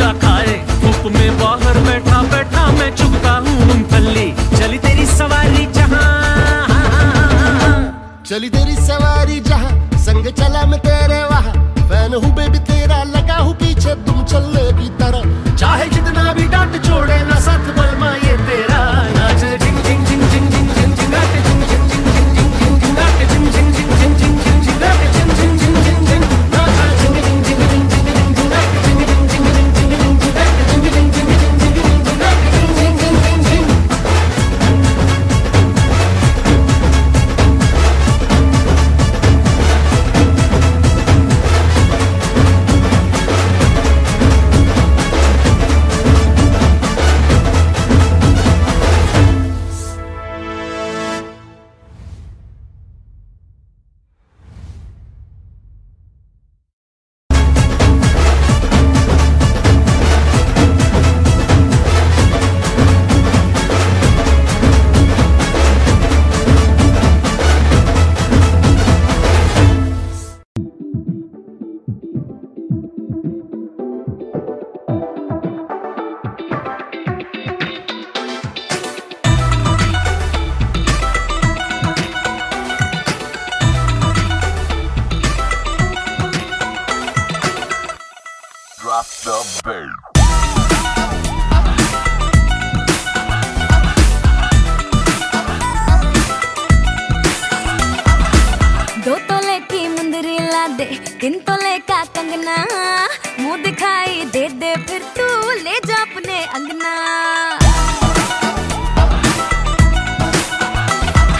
धूला खाए। धूप में बाहर बैठा बैठा मैं चुगता हूँ मूंगफली। चली तेरी सवारी जहाँ, चली तेरी सवारी जहाँ, संग चला मैं तेरे वहाँ। फैन हूँ बेबी तेरा, लगा हूँ पीछे तुम चलने की तरह। चाहे जितना भी डांट छोड़े ना साथ बलमा ये तेरा। नाच झिंग झिंग झिंग झिंग झिंग झिंग झिंग नाच झिंग झिंग झिंग झिंग झिंग झिंग झिंग नाच झिंग झिंग झिंग झिंग झिंग झिंग झिंग नाच झिंग झिंग झिंग झिंग झिंग नाच झिंग झिंग झिंग झिंग झिंग झिंग झिंग नाच झिंग झिंग झिंग झिंग झिंग झिंग झिंग Drop the bass. दो तोले की मुंदरी ला दे, 3 तोले का कंगना। मुंह दिखाई दे दे फिर तू ले जा अपने अंगना।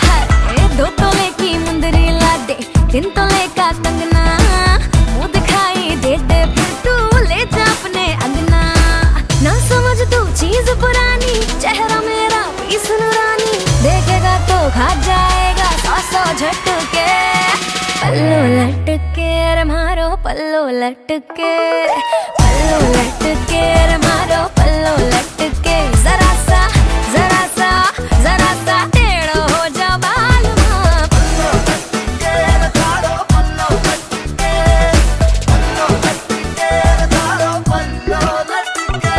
हाय 2 तोले की मुंदरी ला दे, 3 तोले का कंगना। मुंह दिखाई दे दे फिर तू ले जा अपने अंगना। ना समझ तू चीज पुरानी, चेहरा मेरा पीस नूरानी। देखेगा तो खा जाएगा 100 झटके। पल्लू लटके रे मारो पल्लू लटके, पल्लू लटके रे मारो पल्लू लटके। जरा सा जरा सा जरा सा टेढ़ो हो जा बालमा। पल्लू लटके रे मारो पल्लू लटके, पल्लू लटके रे मारो पल्लू लटके।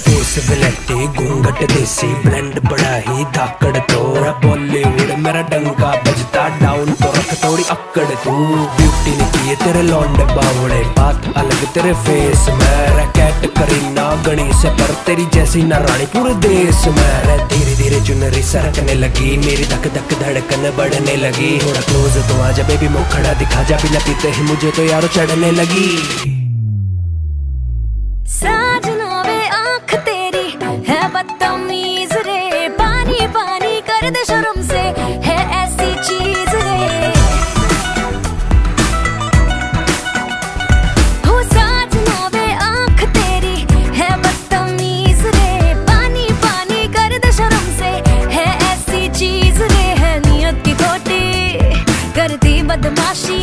फेस विलेटी घूंघट देसी ब्लेंड बड़ा ही धाकड़ तोरा। बॉलीवुड मेरा डंका बजता डाउन तो रख थोड़ी अक्कड़। तू ब्यूटी ने किए तेरे लौंडे बावड़े, बात अलग तेरे फेस में। रैकेट करीना गणेश पर तेरी जैसी ना रानी पूरे देश में। धीरे धीरे चुनरी सरकने लगी, मेरी धक धक धड़कन बढ़ने लगी। थोड़ा क्लोज तो आजा बेबी मुखड़ा दिखा जा, बिना पीते ही मुझे तो यारो चढ़ने लगी। साजना वे आँख तेरी है बदतमीज रे। पानी पानी कर दे शर्म से, है ऐसी चीज रे। हो साजना वे आँख तेरी है बदतमीज रे। पानी पानी कर दे शर्म से, है ऐसी चीज रे। है नियत की खोटी करती बदमाशी,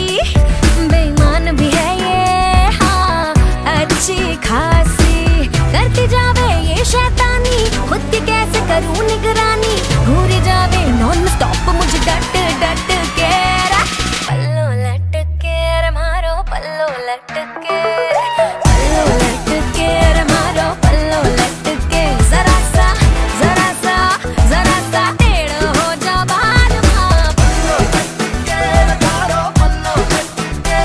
बेईमान भी है ये हाँ अच्छी खासी। करती जावे ये शैतानी, खुद की कैसे करूं निगरानी। घूरी जावे नॉन स्टॉप मुझे डट डट के। पल्लू लटके रे मारो पल्लू लटके, पल्लू लटके रे मारो पल्लू लटके। जरा सा जरा सा जरा सा टेढ़ो हो जा बालमा। पल्लू लटके रे मारो पल्लू लटके,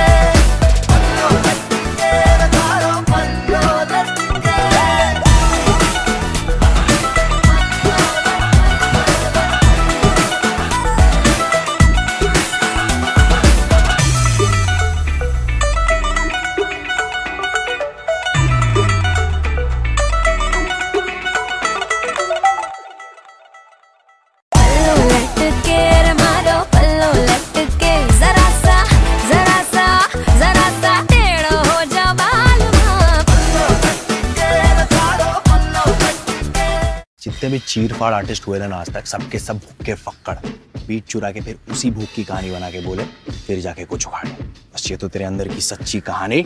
पल्लू लटके रे मारो पल्लू लटके। जितने भी चीर फाड़ आर्टिस्ट हुए ना आज तक, सबके सब भुक्के फक्कड़। बीट चुरा के फिर उसी भूख की कहानी बना के बोले फिर जाके कुछ उखाड़े। बस ये तो तेरे अंदर की सच्ची कहानी,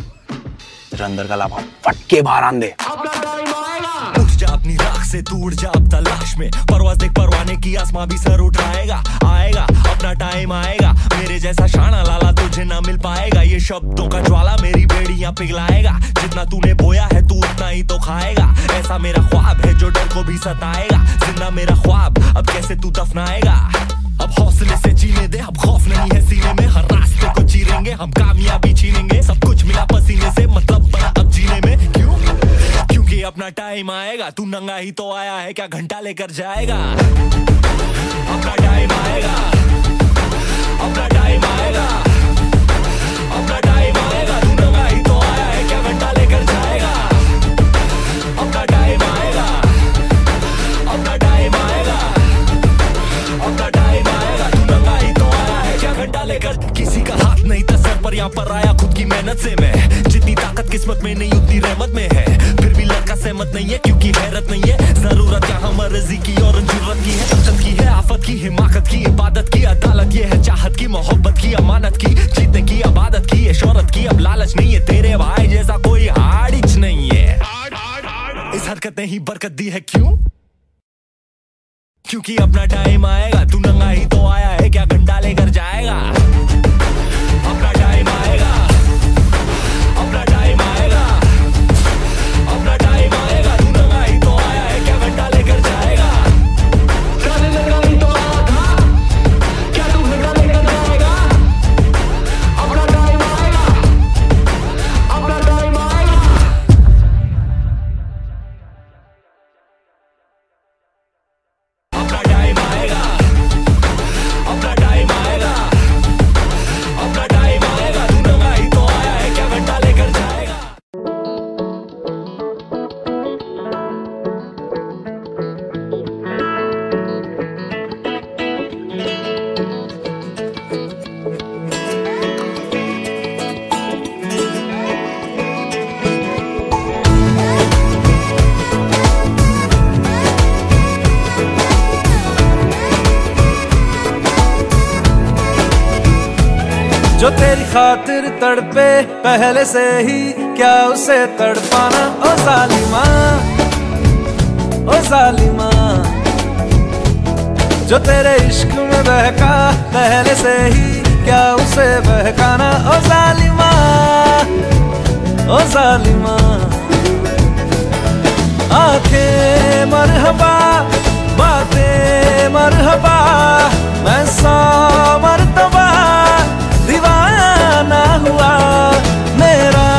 तेरे अंदर का लाभा फट के बाहर आन दे। उठ जा अपनी राख से, तू उड़ जा अब तलाश में, परवाज़ देख परवाने की, आसमां भी सर उठाएगा। आएगा अपना टाइम आएगा, मेरे जैसा शाना लाला तुझे ना मिल पाएगा। ये शब्दों का ज्वाला मेरी बेड़ियां पिघलाएगा, जितना तूने बोया है तू उतना ही तो खाएगा। ऐसा मेरा ख्वाब है जो डर को भी सताएगा, जिंदा मेरा ख्वाब अब कैसे तू दफनाएगा। अब हौसले से जीने दे, अब खौफ नहीं है सीने में, हर रास्ते को चीरेंगे हम, कामयाबी छीनेंगे। सब कुछ मिला पसीने से, मतलब बड़ा अब जीने में। क्यों? क्योंकि अपना टाइम आएगा, तू नंगा ही तो आया है, क्या घंटा लेकर जाएगा। अपना टाइम आएगा, अपना टाइम आएगा, अपना टाइम आएगा, तू नंगा ही तो आया है, क्या घंटा लेकर जाएगा। अपना टाइम आएगा, अपना टाइम आएगा, अपना टाइम आएगा, तू नंगा ही तो आया है, क्या घंटा लेकर। किसी का हाथ नहीं था सर पर, यहाँ पर आया खुद की मेहनत से मैं। जितनी ताकत किस्मत में नहीं उतनी रहमत में है, फिर भी लड़का सहमत नहीं है क्योंकि हैरत नहीं है। जरूरत यहाँ मर्जी की और जरूरत की है, तकत की है, आफत की, हिमाकत की, इबादत की, अदालत ये है, चाहत की, मोहब्बत की, अमानत की, जीतने की, आबादत की, ये शोहरत की। अब लालच नहीं है, तेरे भाई जैसा कोई हाड़िच नहीं है। इस हरकत ने ही बरकत दी है, क्यों? क्योंकि अपना टाइम आएगा, तू नंगा ही तो आया है, क्या घंटा लेकर जाएगा। अपना टाइम आएगा, अपना टाइम आएगा, अपना टाइम आएगा, तू नंगा ही तो आया है, क्या घंटा लेकर जाएगा। नंगा ही तो आया था, क्या तू घंटा लेकर जाएगा। अपना टाइम आएगा, अपना टाइम आएगा, अपना टाइम आएगा, अपना टाइम आएगा, अपना टाइम आएगा, तू नंगा ही तो आया है, क्या घंटा लेकर जाएगा। जो तेरी खातिर तड़पे पहले से ही, क्या उसे तड़पाना। ओ जालिमा, ओ जालिमा, जो तेरे इश्क में बहका पहले से ही, क्या उसे बहकाना। ओ जालिमा, ओ जालिमा, आंखें मरहबा, बातें मरहबा, मैं 100 मरतबा दीवाना हुआ, मेरा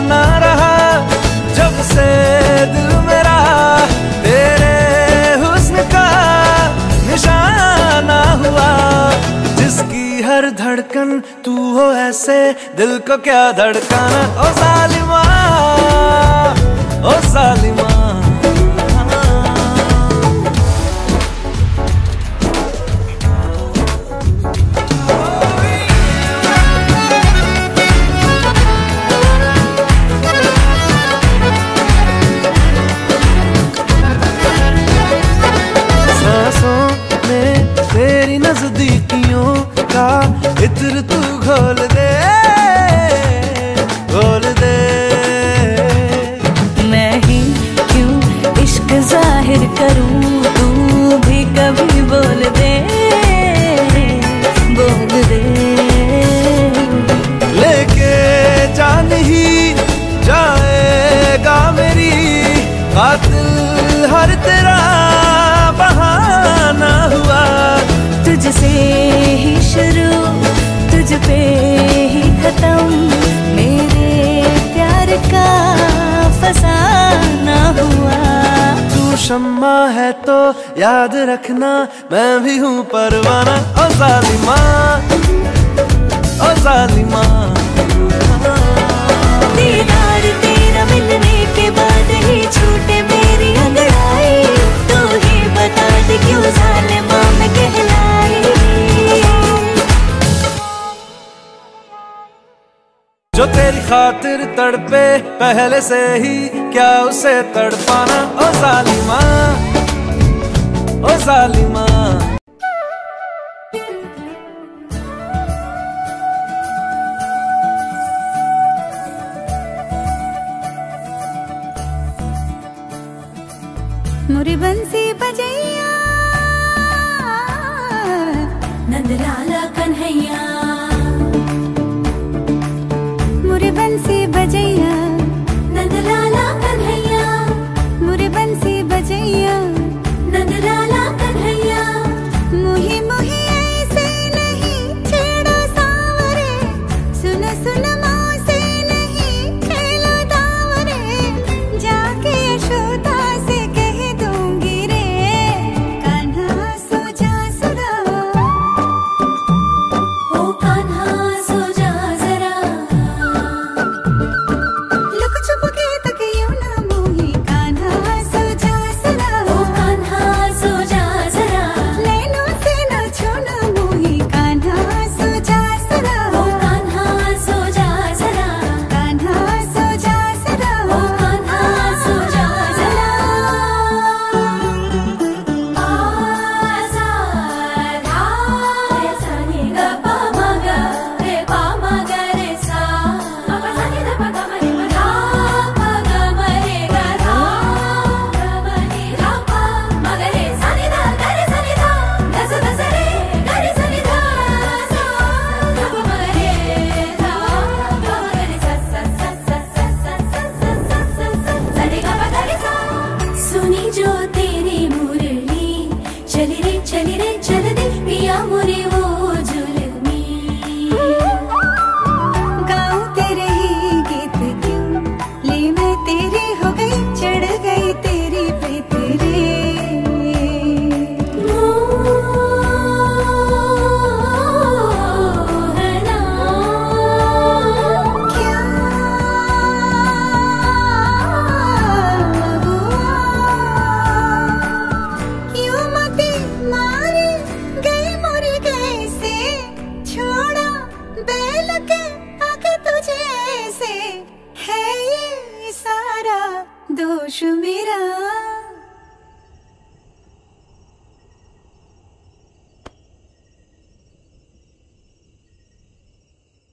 ना रहा जब से दिल मेरा, तेरे हुस्न का निशाना हुआ। जिसकी हर धड़कन तू हो ऐसे, दिल को क्या धड़काना। ओ जालिमा, ओ जालिमा, तेरी नजदीकियों का इत्र तू घोल दे, घोल दे। मैं ही क्यों इश्क जाहिर करूं, तू भी कभी बोल दे, बोल दे। लेके जान ही जाएगा मेरी, कातिल हर तेरा बहाना हुआ। तुझसे ही शुरू, तुझ पे ही खत्म, मेरे प्यार का फसाना हुआ। तू शम्मा है तो याद रखना, मैं भी हूँ परवाना। ओ जालिमा, ओ जालिमा, दीदार तेरा मिलने के बाद ही छूटे मेरी अंगड़ाई, तू ही बता दे क्यों जालिमा मैं कहलाई। जो तेरी खातिर तड़पे पहले से ही, क्या उसे तड़पाना। ओ जालिमा, ओ जालिमा, मुरी बंसी बजैया नंदलाला कन्हैया मुरी बंसी बजैया नंदलाला कन्हैया मुरी बंसी बजैया नंदलाला कन्हैया मुही मुही ऐसे नहीं छेड़ो सावरे सुन सुन मौसे नहीं खेलो दावरे जाके यशोदा से कह दूंगी रे कान्हा सो जा सदा ओ कान्हा सो जा जरा लुक छुप के तक यूं ना मोही कान्हा सो जा सदा ओ कान्हा सो जा जरा नैनों से न छूना मोही कान्हा सो जा सदा ओ कान्हा सो जा जरा कान्हा सो जा सदा ओ कान्हा सो जा जरा आजा धा सा नि ग प म ग रे प म ग रे सा प प सा नि ध प ग म रे म धा प ग म रे ग धा ग म नि ध प म ग रे सा नि ध ग रे सा नि ध ग स ग स रे ग रे सा नि ध सा ध प म ग रे ध प म ग रे सा सा सा सा सा सा सा सा सा सा रे ग प ग रे सा सुनी जो तेरी मुरली चली रे चल दे पिया मुरी वो जुल्मी गाऊं तेरे ही गीत क्यों ले मैं तेरी हो गई चढ़ गई तेरी पे तेरे मोहना क्या हुआ यूं मती मारी गई मुरी गई से छोड़ा बैल के आगे तुझे ऐसे है ये सारा दोष मेरा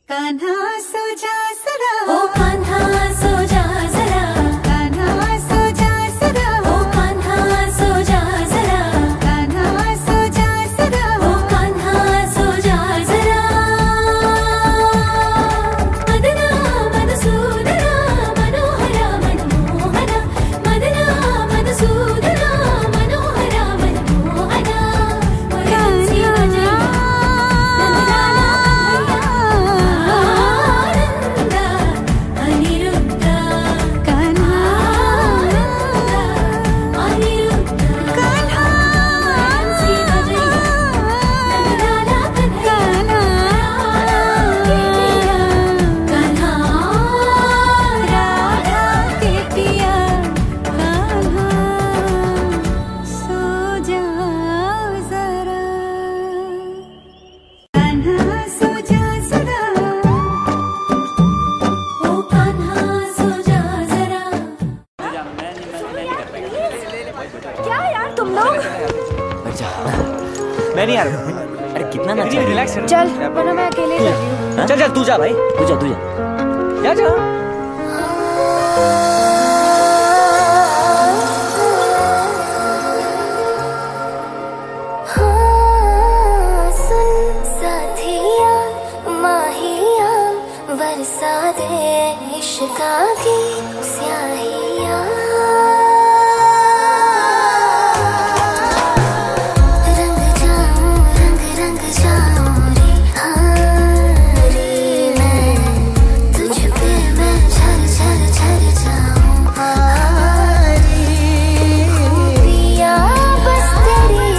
कान्हा सो जा सदा ओ कान्हा सो जा जरा कान्हा सो जा सदा ओ कान्हा सो जा जरा कान्हा सो जा सदा ओ कान्हा सो जा जरा मदना मधुसूदना मनोहरा मनमोहना मदना मधुसूदना मनोहरा मनमोहना मुरली बजैया नंदलाला अनिरुद्ध कान्हा अनिरुद्ध कान्हा बंसी बजैया नंदलाला कन्हैया कान्हा राधा के पिया कान्हा सो जा जरा कान्हा सो जा सदा ओ कान्हा सो जा जरा क्या यार तुम लोग मैं नहीं आ रहा। अरे कितना ना रिलैक्स चल वरना मैं अकेले कर रही हूँ चल चल तू जा भाई तू जा जा सुन साथिया माहिया बरसा दे इश्का की स्याहिया रंग जाऊं रे हारी मैं तुझ पे मैं झर झर झर जाऊं हारी पिया बस तेरी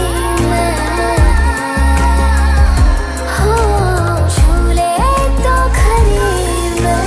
मैं हो झूले तो खरी मैं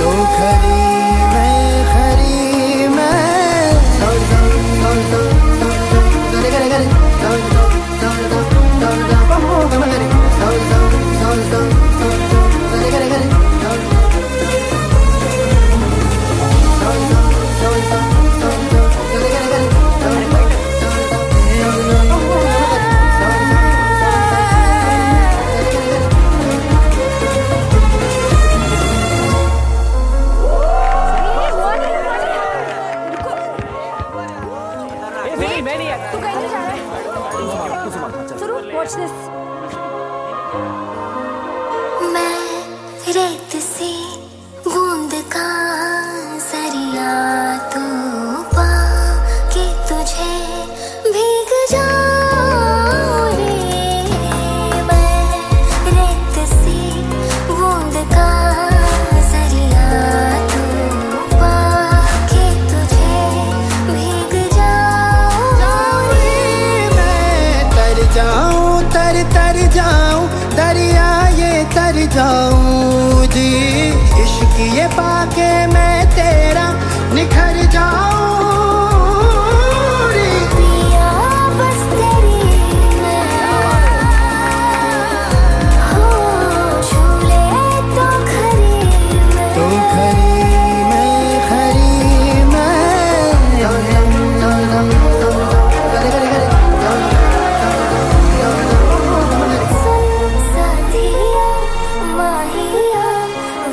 के मैं तेरा निखर जाऊं रे पिया बस तेरी मैं हो झूले तो खरी तो खरी मैं साथिया माहिया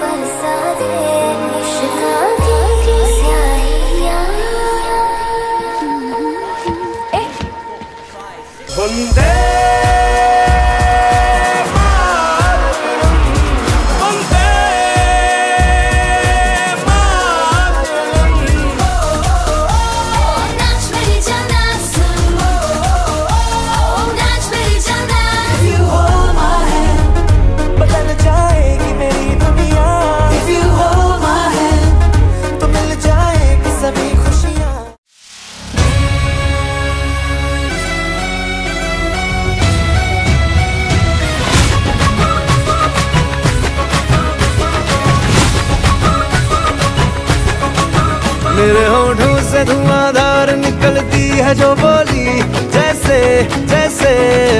बरसा दे इश्क़ की स्याहियाँ। वंदे नाच मेरी जाना सुन, नाच मेरी जाना। You hold my hand, बदल जाएगी मेरी दुनिया। If you hold my hand, तो मिल जाएगी सभी खुशियाँ। मेरे होठों से धुआंधार निकलती है जो बोली, जैसे जैसे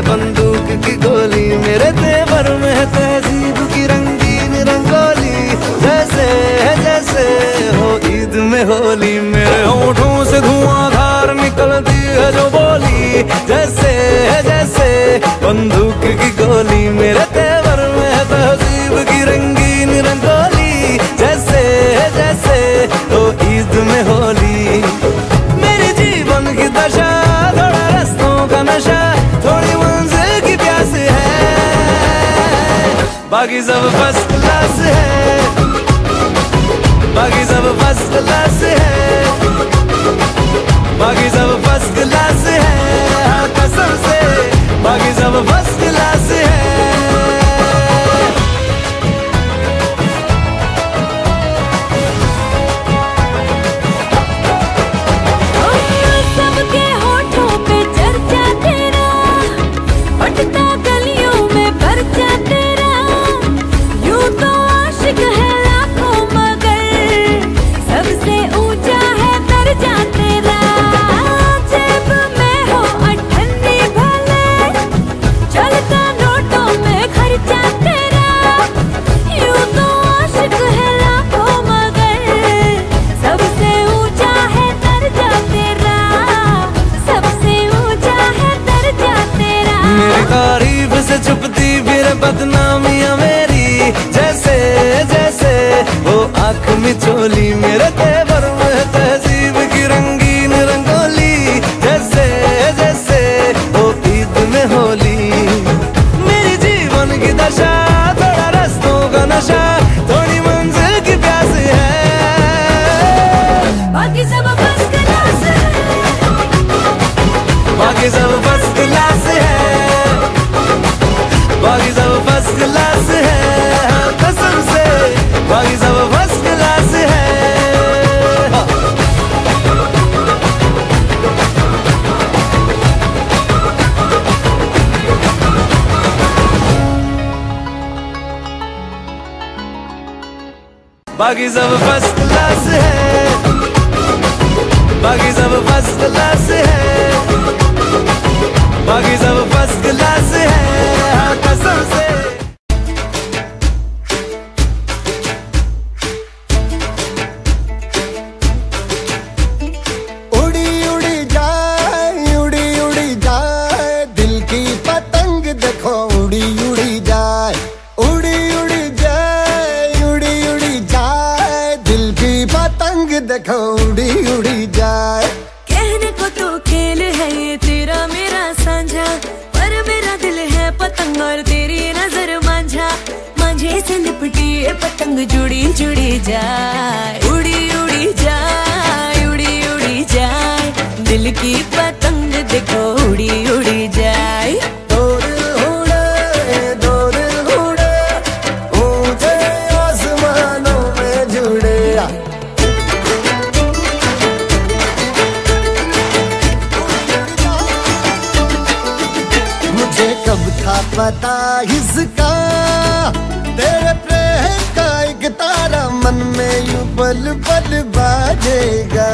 बंदूक की गोली। मेरे तेवर में है तहजीब की रंगीन रंगोली, जैसे जैसे हो ईद में होली। मेरे होठों से धुआंधार निकलती है जो बोली, जैसे जैसे बंदूक की गोली। मेरे तेवर में है तहजीब की रंगीन रंगोली, जैसे जैसे हो ईद में होली। मेरी जीवन की दशा थोड़ा रस्तों का नशा, थोड़ी मंजिल की प्यास है, बाकी सब फर्स्ट क्लास है, बाकी सब फर्स्ट क्लास है, बाकी सब फर्स्ट क्लास है। हाँ कसम से बाकी सब फर्स्ट क्लास है। सबके होठों पे चर्चा तेरा, बटता गलियों में पर्चा तेरा। यूं तो आशिक है लाखों मगर सबसे ऊंचा है दर्जा तेरा। जेब में हो अठन्नी भले, चलता नोटों में खर्चा तेरा। यूं तो आशिक है लाखों मगर सबसे ऊंचा है दर्जा तेरा, सबसे ऊंचा है दर्जा तेरा। मेरी तारीफ से छुपती फिर बदनामियां मेरी, जैसे जैसे वो आंख में चोली। मेरे तेवर में तहजीब की रंगीन रंगोली, जैसे जैसे वो ईद में होली। मेरी जीवन की दशा थोड़ा रस्तों का नशा, थोड़ी मंजिल की प्यास है, बाकी सब फर्स्ट क्लास है, बाकी सब फर्स्ट क्लास है, बाकी सब फर्स्ट क्लास है। हाँ कसम से बाकी सब फर्स्ट क्लास है। बाकी सब फर्स्ट क्लास है, बाकी सब फर्स्ट क्लास है, बाकी सब फर्स्ट क्लास है। हाँ कसम से उड़ी उड़ी जाए, उड़ी उड़ी जाए, दिल की पतंग देखो उड़ी उड़ी जाए। उड़ी उड़ी जाए, उड़ी उड़ी जाए, दिल की पतंग देखो उड़ी उड़ी जाए। कहने को तो खेल है ये तेरा मेरा साझा, पर मेरा दिल है पतंग और तेरी नजर मांझा। मांझे से लिपटी ये पतंग जुड़ी जुड़ी जाए, उड़ी उड़ी जाए, उड़ी उड़ी जाए, दिल की पतंग देखो उड़ी उड़ी जाए। दो दिल उड़े, दो दिल उड़े, ऊंचे आसमानों में जुड़े। मुझे कब था पता इसका, तेरे प्रेम का एक तारा मन में यूं पल पल बाजेगा।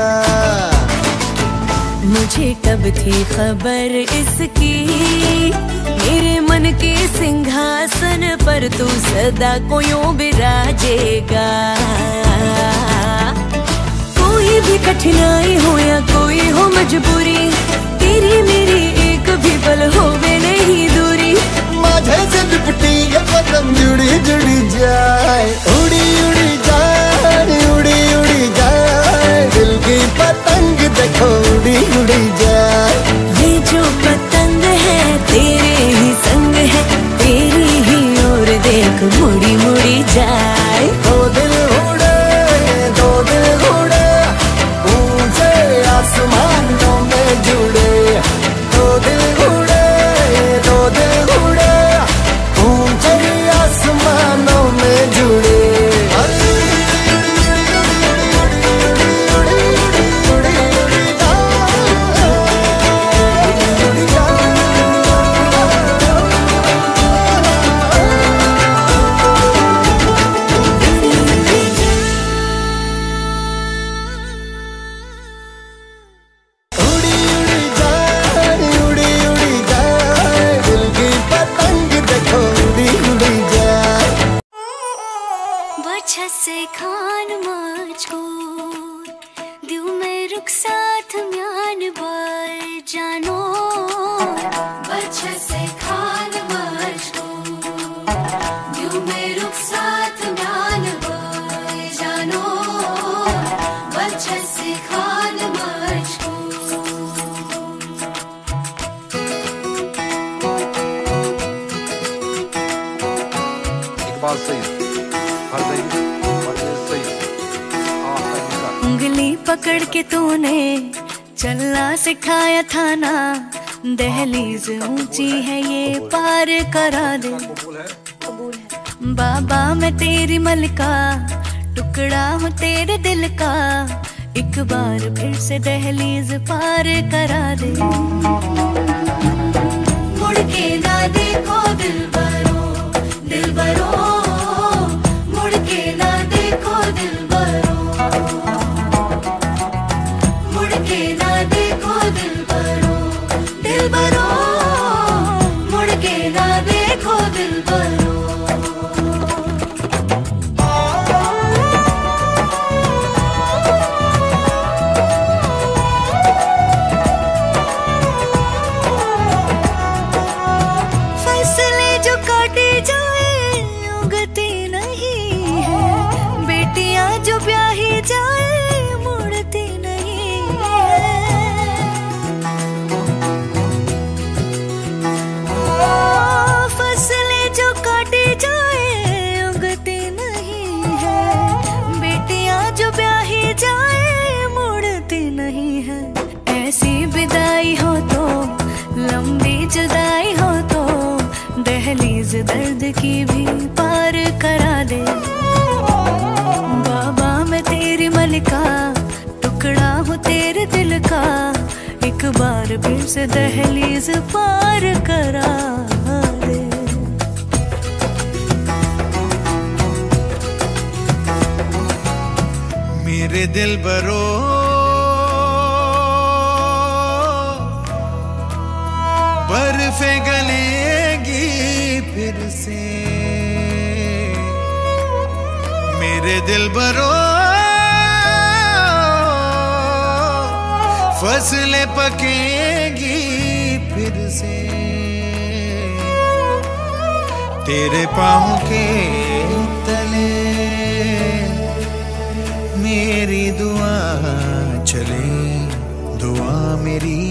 मुझे कब थी खबर इसकी, मेरे मन के सिंहासन पर तू सदा को यूं बिराजेगा। कोई भी कठिनाई हो या कोई हो मजबूरी, तेरी मेरी एक भी पल होवे नहीं दूरी। माझे से लिपटी ये पतंग जुड़ी जुड़ी जाए, उड़ी उड़ी जाए, उड़ी उड़ी जाए, दिल की पतंग देखो उड़ी उड़ी जाए। ये जो पतंग है तेरे ही संग है, तेरी ही ओर देख मुड़ी मुड़ी जाए। दो दिल उड़े, दो दिल उड़े, ऊंचे आसमानों में जुड़े। दो दिल उड़े, दो दिल उड़े, ऊंचे आसमानों में जुड़े। बच्चा से खान मुझको दिल में रुक साथ म्यान बार जानो। बच्चा से खान मुझको दिल में रुक साथ म्यान बार जानो। बच्चा से खान मुझको। बात सही, हर सही, सही। उंगली पकड़ के तूने चलना सिखाया था ना, दहलीज ऊंची है ये पार करा दे। बाबा मैं तेरी मलका, टुकड़ा हूँ तेरे दिल का, एक बार फिर से दहलीज पार करा दे। मुड़ के ना देखो दिलबरो, दिलबरो, मुड़ के ना देखो दिलबरो, मुड़ के ना देखो दिलबरो, दिलबरो, मुड़ के ना देखो दिलबरो। फैसले जो काटे जाए उगती नहीं है, बेटियां जो ब्याही जाए मुड़ती नहीं है। फसलें जो काटी जाए उगती नहीं है, बेटियां जो ब्याही जाए मुड़ती नहीं है। ऐसी विदाई हो तो, लंबी जुदाई हो तो, दहलीज दर्द की भी पार करा दे। बाबा मैं तेरी मलिका, टुकड़ा हूँ तेरे दिल का, एक बार फिर से दहलीज पार करा दे। मेरे दिल बरो बर्फें गलेगी फिर से, मेरे दिल बरो फसलें पकेगी फिर से। तेरे पाँव के तले मेरी दुआ चले, दुआ मेरी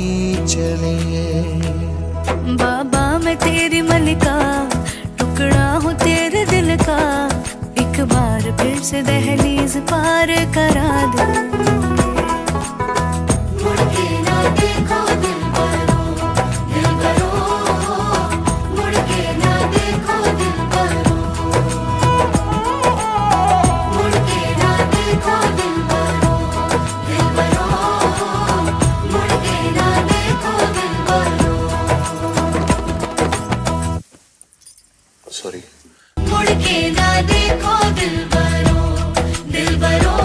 चले। बाबा मैं तेरी मलिका, टुकड़ा हूँ तेरे दिल का, एक बार फिर से दहलीज पार करा दे। मुड़ के ना देखो दिलबरो, दिलबरो, मुड़ के ना देखो दिलबरो, मुड़ के ना देखो दिलबरो, दिलबरो, मुड़ के ना देखो दिलबरो। सॉरी। मुड़ के ना देखो दिलबरो, दिलबरो,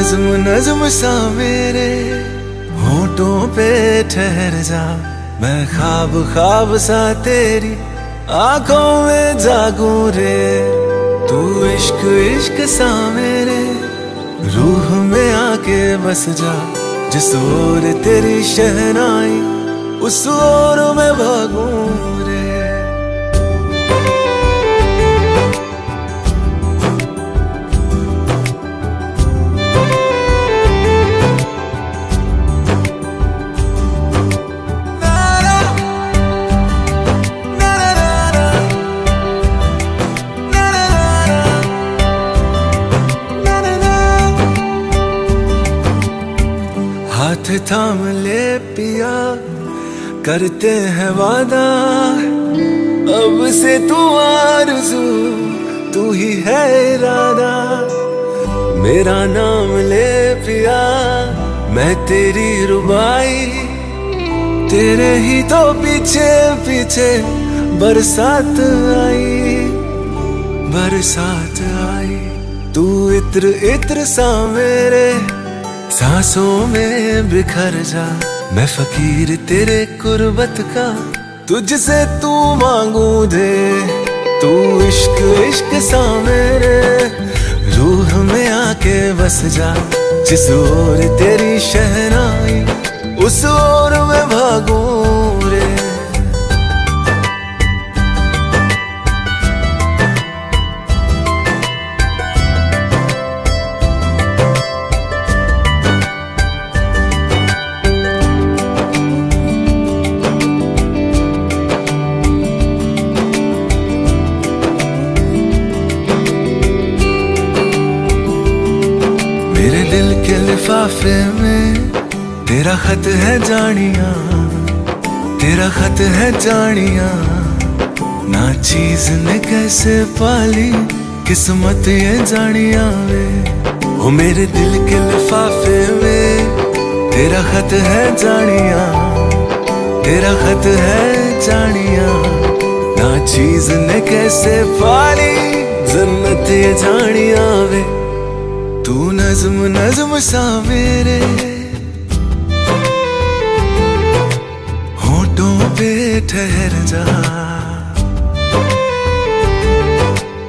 नज्म नज्म सा मेरे होठों पे ठहर जा, मैं ख्वाब ख्वाब सा तेरी आंखों में जागूं रे। तू इश्क इश्क सा मेरे रूह में आके बस जा, जिस ओर तेरी शहनाई उस ओर मैं भागूं रे। हाथ थाम ले पिया, करते हैं वादा, अब से तू आरज़ू तू ही है इरादा। मेरा नाम ले पिया, मैं तेरी रुबाई, तेरे ही तो पीछे पीछे बरसात आई, बरसात आई। तू इत्र इत्र सा मेरे सांसों में बिखर जा, मैं फकीर तेरे कुर्बत का, तुझसे तू मांगू दे। तू इश्क इश्क सा मेरे रूह में आके बस जा, जिस ओर तेरी शहनाई उस ओर मैं भागूं रे। लिफाफे में तेरा खत है जानिया, तेरा खत है जानिया, ना चीज ने कैसे पाली किस्मत ये जानिया वे। ओ मेरे दिल के लिफाफे में तेरा खत है जानिया, तेरा खत है जानिया, ना चीज ने कैसे पाली जन्नत ये जानिया वे। तू नज्म नज्म सा मेरे होठों पे ठहर जा,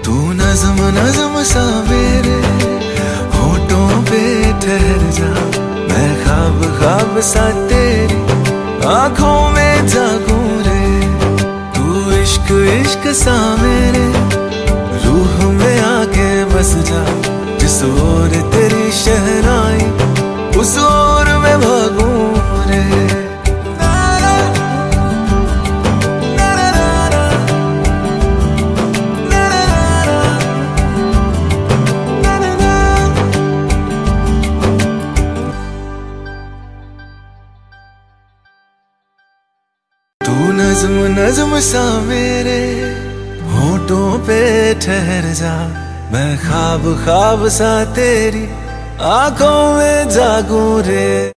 तू नज्म नज्म सा मेरे होठों पे ठहर जा, मैं ख्वाब ख्वाब सा तेरी आंखों में जागूं रे। तू इश्क इश्क सा मेरे रूह में आके बस जा, जिस ओर तेरी शहनाई उस ओर मैं भागूं रे। तू नज्म नज्म सा मेरे होठों पे ठहर जा, मैं ख्वाब ख्वाब सा तेरी आंखों में जागूं रे।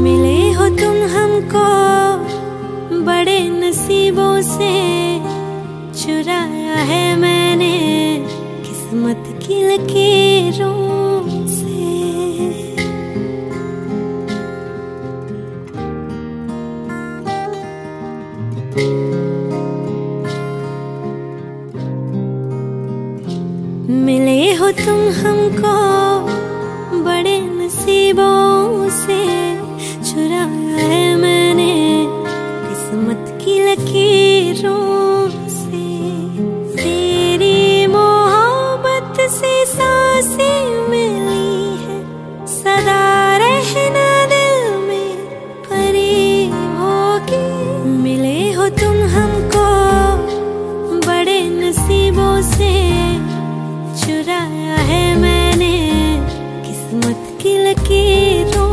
मिले हो तुम हमको बड़े नसीबों से, चुराया है मैंने किस्मत की लकीरों से। मिले हो तुम हमको बड़े नसीबों से, चुराया है मैंने किस्मत की लकीरों से। तेरी मोहब्बत से सांसें मिली है, सदा रहना दिल में करीब होगी। मिले हो तुम हमको बड़े नसीबों से, चुराया है मैंने किस्मत की लकीरों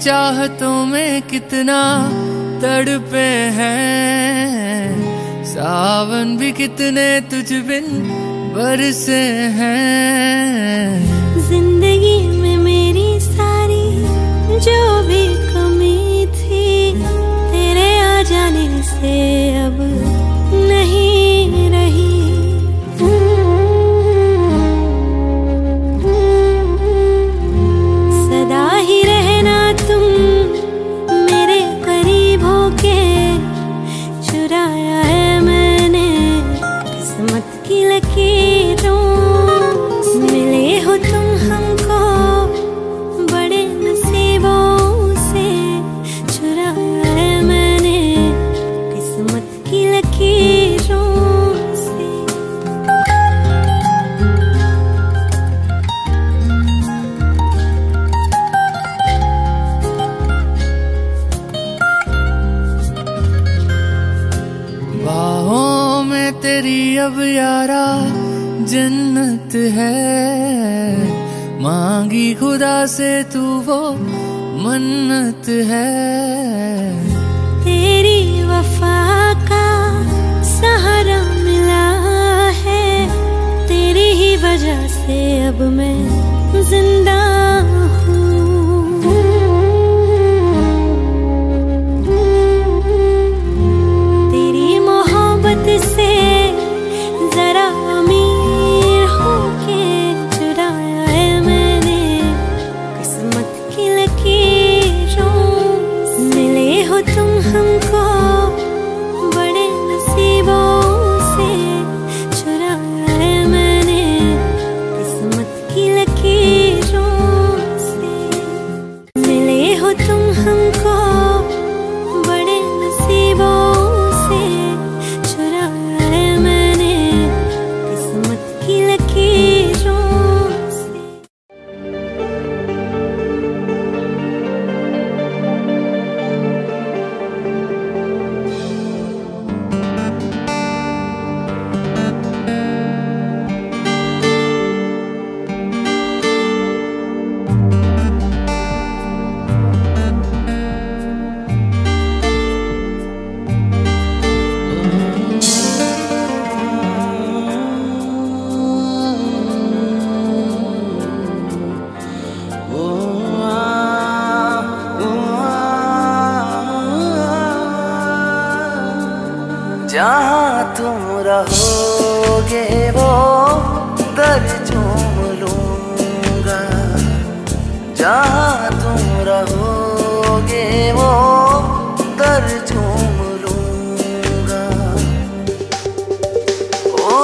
चाहतों में कितना तड़पे हैं, सावन भी कितने तुझ बिन बरसे हैं। जिंदगी में मेरी सारी जो भी कमी थी, तेरे आ जाने से अब नहीं रही। सदा ही रहना तुम मेरे करीब होके, चुराया है मैंने किस्मत की लकीरों। मिले हो तुम हमको बड़े नसीबों से, चुराया है मैंने किस्मत की लकीरों से। बाहों में तेरी अब यारा जन्नत है, मांगी खुदा से तू वो मन्नत है। तेरी वफा का सहारा मिला है, तेरी ही वजह से अब मैं जिंदा हूँ। तेरी मोहब्बत से जरा अमीर होके, चुराया है मैंने किस्मत की लकीरों। मिले हो तुम हमको बड़े नसीबों से, चुराया है मैंने किस्मत की लकीरों से। मिले हो तुम हमको बड़े नसीबों से, चुराया है मैंने किस्मत की लकीरों से। जहाँ तुम रहोगे वो दर चूम लूंगा, जहाँ तुम रहोगे वो दर चूम लूंगा। ओ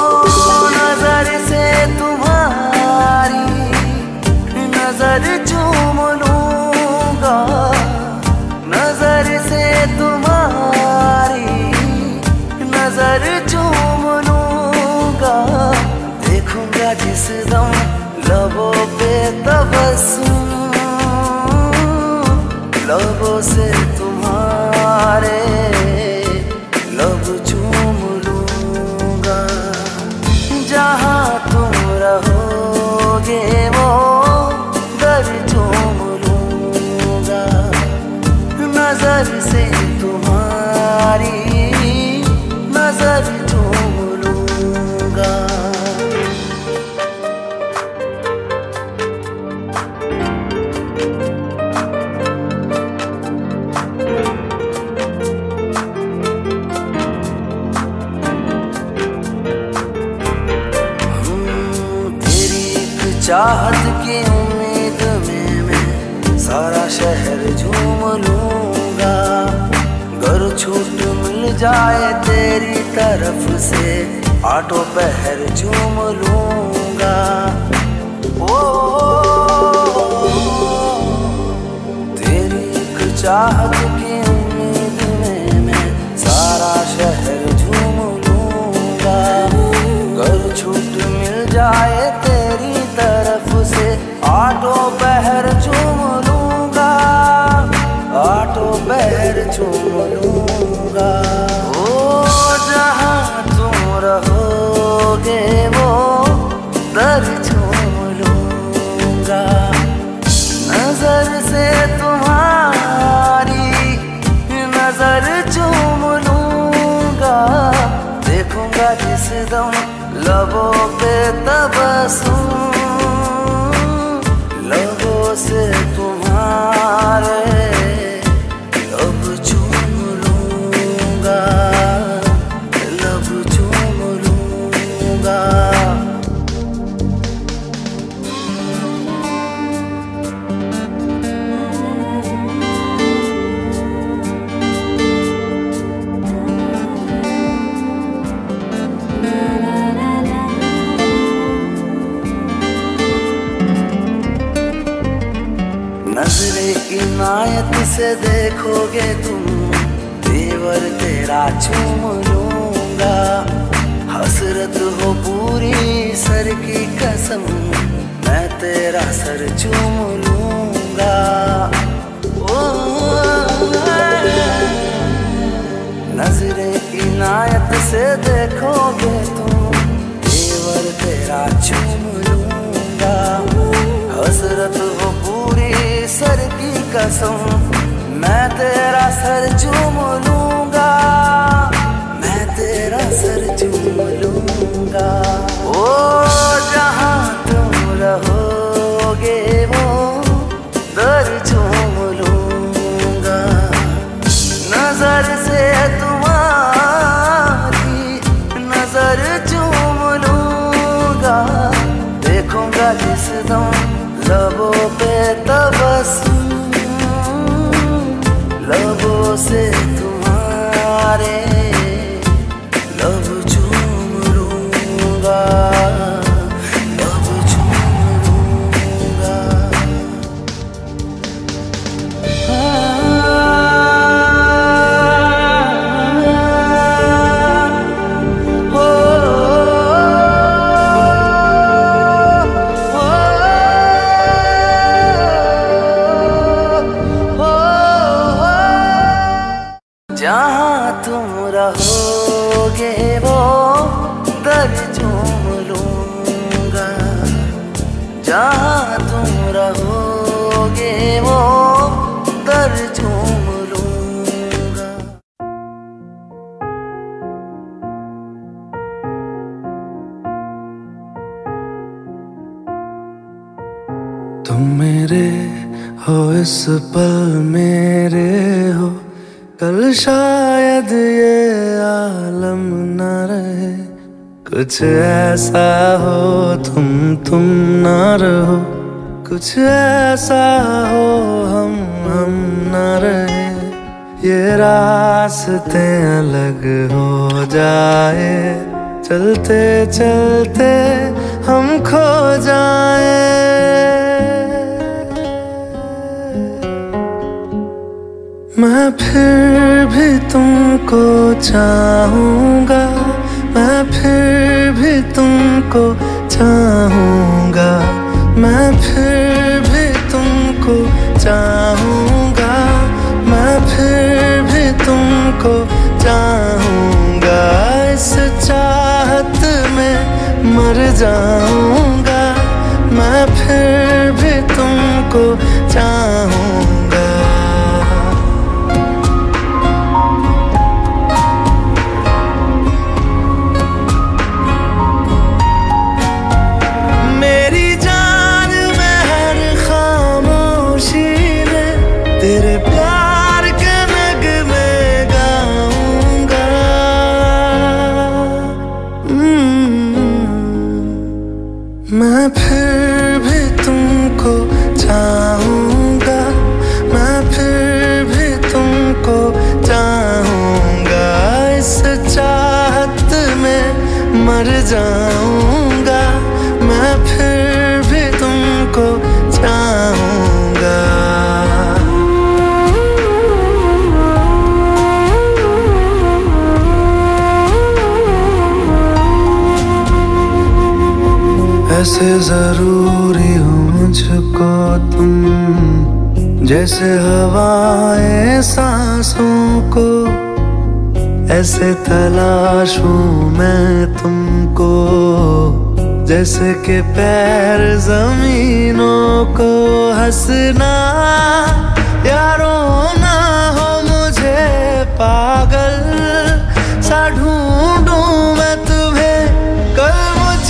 नजर से तुम्हारी नजर चूम लूंगा, नजर से तुम्हारी नजर चूम लूंगा। देखूंगा जिस दम लबों पे तबस्सुम, लबों से तुम्हारे लब चूम लूंगा। जहाँ तुम रहोगे वो दर चूम लूंगा, नजर से तुम्हारी नजर चूम लूंगा। तेरी एक चाहत की उम्मीद में मैं सारा शहर झूम लूंगा। गर छूट मिल जाए तेरी तरफ से, आठों पहर झूम लूंगा। ओ तेरी एक चाहत की उम्मीद में मैं सारा शहर झूम लूंगा। गर छूट मिल जाए तेरी तरफ से, आठों पहर झूम लूंगा, आठों पहर झूम लूंगा। ओ जहाँ तुम रहोगे वो दर झूम लूंगा, नजर से तुम्हारा लबों पे तबस्सुम, लबों से तुम्हारे लब चूम लूंगा, लब चूम लूंगा। नजरे इनायत से देखोगे तुम, तेवर तेरा चूम लूंगा। हसरत हो पूरी सर की कसम, मैं तेरा सर चूम लूंगा। ओ नजरे इनायत से देखोगे तुम, तेवर तेरा चूम लूंगा। हसरत हो पूरी सर की कसम, मैं तेरा सर चूम लूंगा, मैं तेरा सर चूम लूंगा। ओ जहां तुम रहोगे वो दर चूम लूंगा। नजर से तुम्हारी नजर चूम लूंगा। देखूंगा जिस दम लबों पे तबस्सुम, लबों से तुम्हारे लब चूम लूंगा, लब चूम लूंगा। जहाँ तुम रहोगे वो दर चूम लूंगा। जहाँ तुम रहोगे वो दर चूम लूंगा। तुम मेरे हो इस पल मेरे हो, कल शायद ये आलम न रहे। कुछ ऐसा हो तुम न रहो, कुछ ऐसा हो हम न रहे। ये रास्ते अलग हो जाए, चलते चलते हम खो जाए। मैं फिर भी तुमको चाहूँगा, मैं फिर भी तुमको चाहूँगा, मैं फिर भी तुमको चाहूँगा, मैं फिर भी तुमको चाहूँगा। इस चाहत में मर जाऊँगा, मैं फिर भी तुमको चाहूँगा। तेरे प्यार के नगमे गाऊंगा। मैं फिर भी तुमको चाहूँगा, मैं फिर भी तुमको चाहूँगा। इस चाहत में मर जाऊँगा, मैं फिर भी तुमको चाहूँगा। ऐसे जरूरी हो मुझको तुम, जैसे हवाएं सांसों को। ऐसे तलाशूं मैं तुमको, जैसे कि पैर जमीनों को। हंसना या रोना हो मुझे पागल सा ढूंढूं मैं तुम्हें। कल मुझ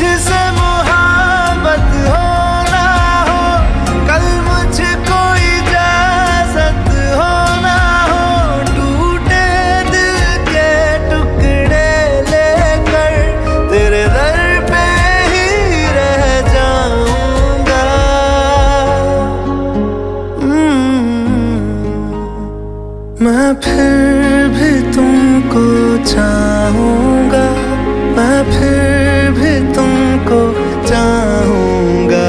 फिर भी तुमको चाहूंगा,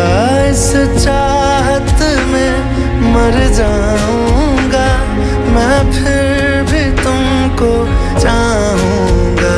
इस चाहत में मर जाऊंगा, मैं फिर भी तुमको चाहूंगा।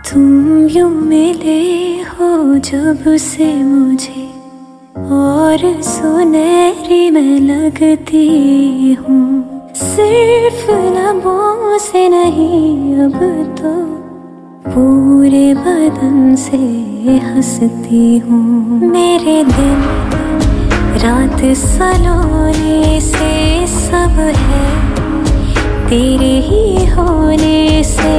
तुम यूं मिले हो जब से मुझे, और सुनहरी मैं लगती हूँ, सिर्फ लबों से नहीं अब तो पूरे बदन से हंसती हूँ। मेरे दिन रात सलोने से सब है तेरे ही होने से,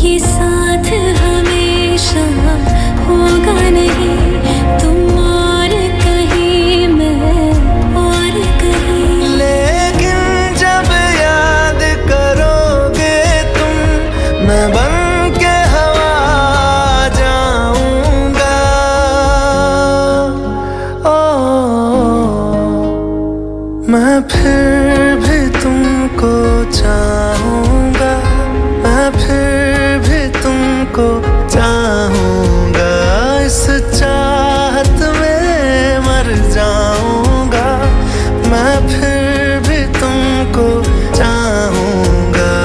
ये साथ हमेशा होगा नहीं, तुम और कहीं मैं और कहीं। लेकिन जब याद करोगे तुम, मैं बन के हवा जाऊंगा। मैं फिर भी तुमको चाहूंगा, मैं फिर भी तुमको चाहूंगा, इस चाहत में मर जाऊंगा, मैं फिर भी तुमको चाहूंगा।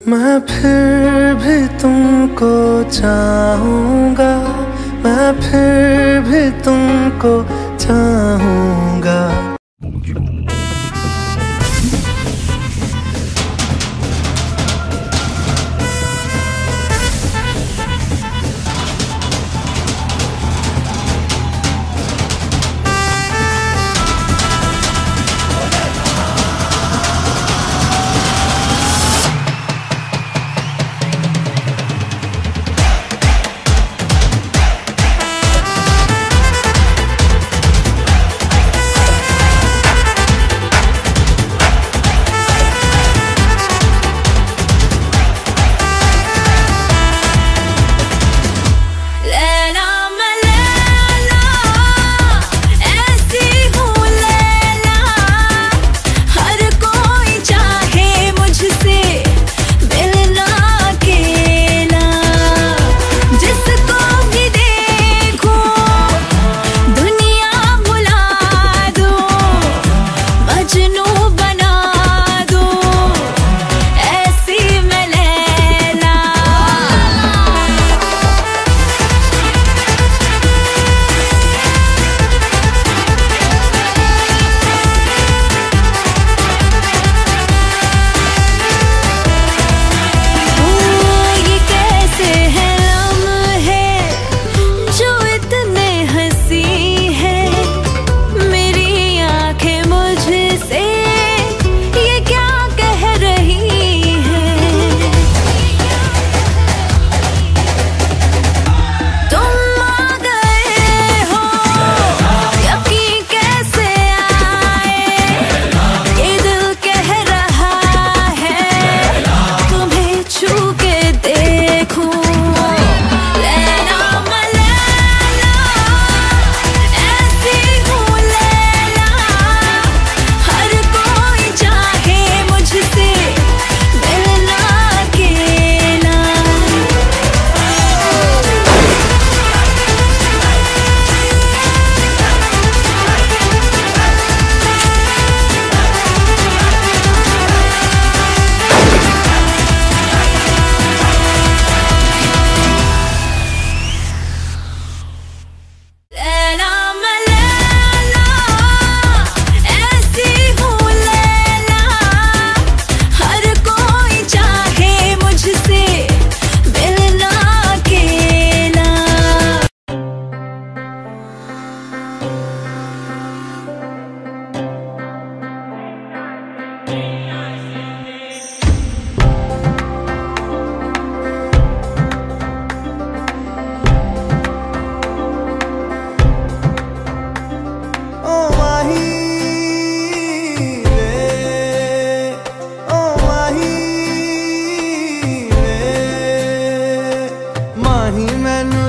मैं फिर भी तुमको चाहूंगा, मैं फिर भी तुमको चाहूंगा।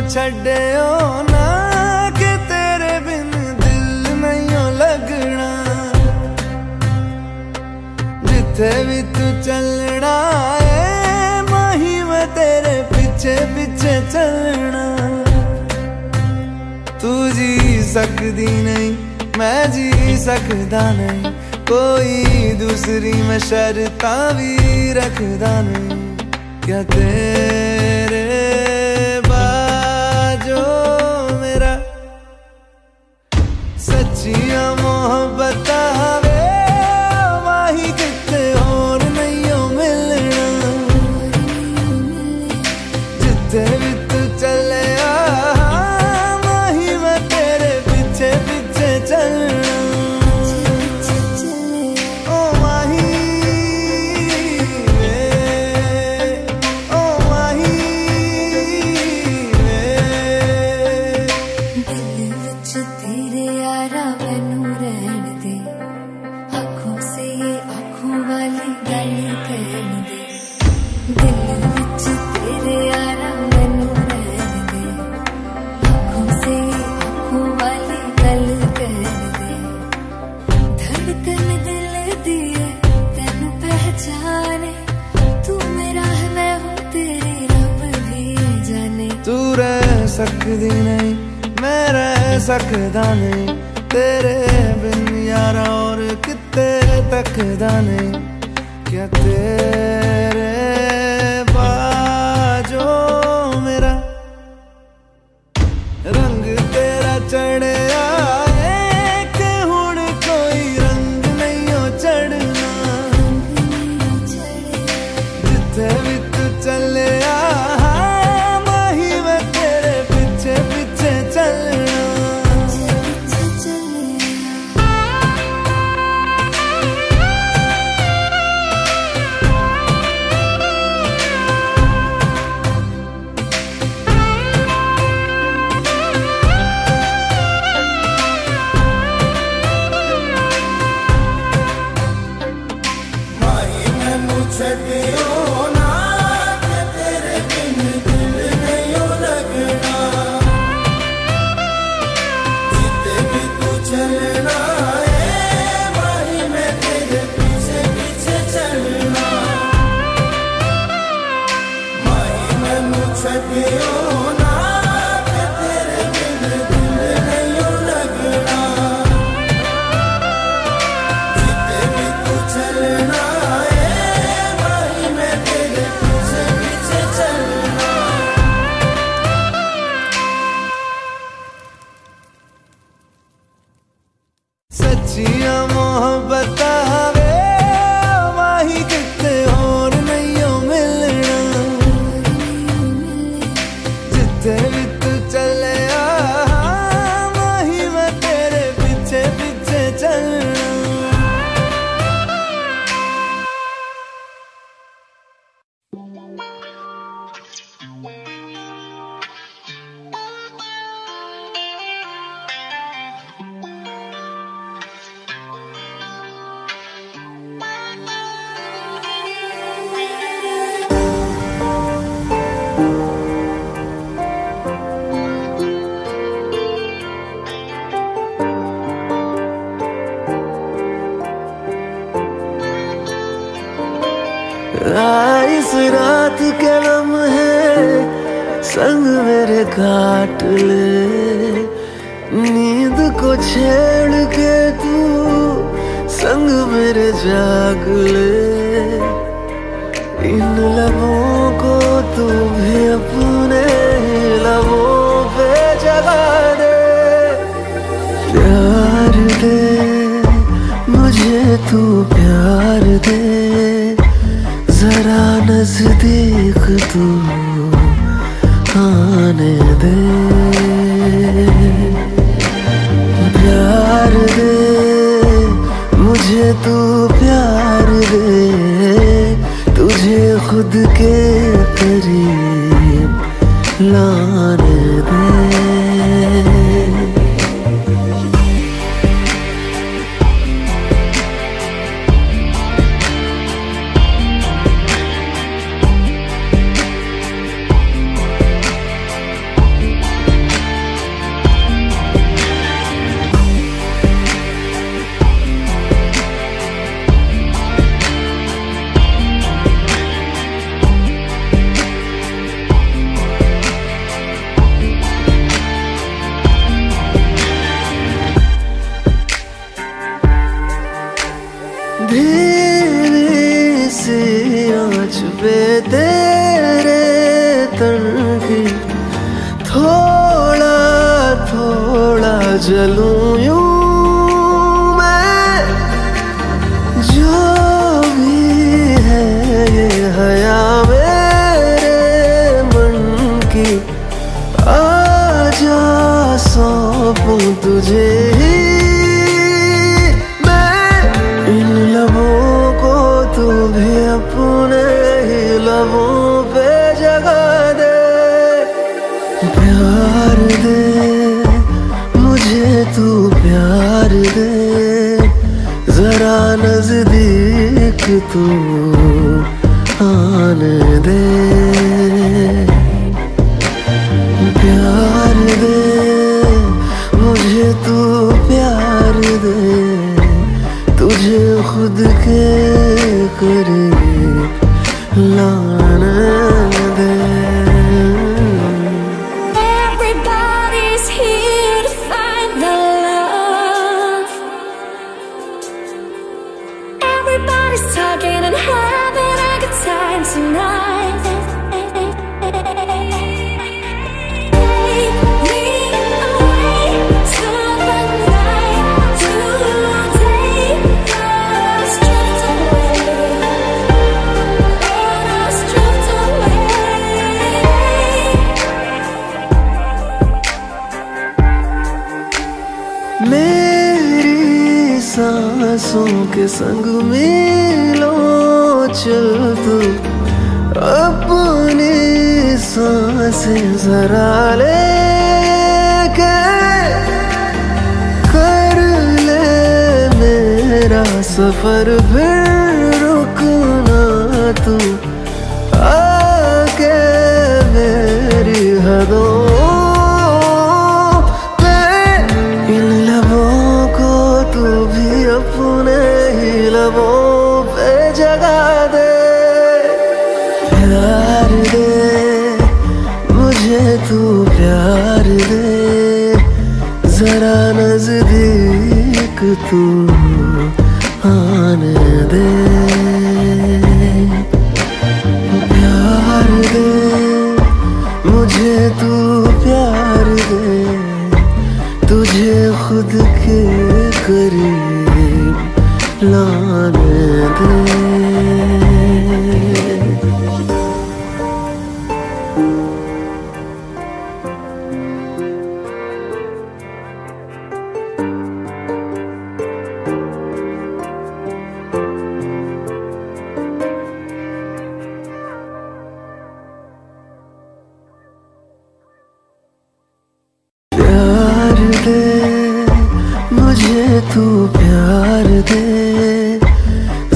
छड्डियो ना कि तेरे बिन दिल नहीं लगना। जिथे भी तू चलना है माही मैं तेरे पीछे पीछे चलना। तू जी सकदी नहीं मैं जी सकदा नहीं, कोई दूसरी मैं शर्तां भी रखदा नहीं। क्या तेरे बाजो मेरा सच्चियां मोहब्बत वे माही किते और नहीं हो मिलना। जिथे भी तू चले माही मैं तेरे पीछे पीछे चलना। सकदी नहीं मैं रह सकदा नहीं, तेरे बिन यारा और किते तकदा नहीं। क्या तेरे बाजो मेरा रंग तेरा चढ़िया कि हुण कोई रंग नहीं हो चढ़ना। जिथे भी तू चले सच्चियां मोहब्बत वे माही किते और नहीं हो मिलना। जिथे भी तू चले माही मैं तेरे पीछे पीछे चलना। इस रात के लम्हे संग मेरे काट ले, नींद को छेड़ के तू संग मेरे जाग ले। इन लबों को तू भी अपने लबों पे जगा दे। प्यार दे मुझे तू प्यार दे, जरा नजदीक तू आने दे। प्यार दे मुझे तू प्यार दे, तुझे खुद के करीब लाने दे। तेरे तन की थोड़ा थोड़ा जलूं यूं मैं। जो भी है ये हया मेरे मन की, आजा सौंपूं तुझे ही मैं। इन लबों को तू भी अपने ही लबों पे जगा दे। प्यार दे मुझे तू, प्यार दे जरा नजदीक तू आने दे। प्यार दे मुझे तू, प्यार दे तुझे खुद के करीब लाने दे। Everybody's here to find the love. Everybody's talking and having a good time tonight. Take me away to the night. Today, let's drift away. Let us drift away. मेरी सांसों के संग मिलो चल तू, अपनी सांसें जरा ले के कर ले मेरा सफर। फिर रुकना तू आके मेरी हदों पे। इन लबों को तू भी अपने ही लबों पे जगा दे। प्यार दे मुझे तू, प्यार दे जरा नजदीक तू आने दे। प्यार दे मुझे तू, प्यार दे तुझे खुद के करीब लाने दे। प्यार दे मुझे तू, प्यार दे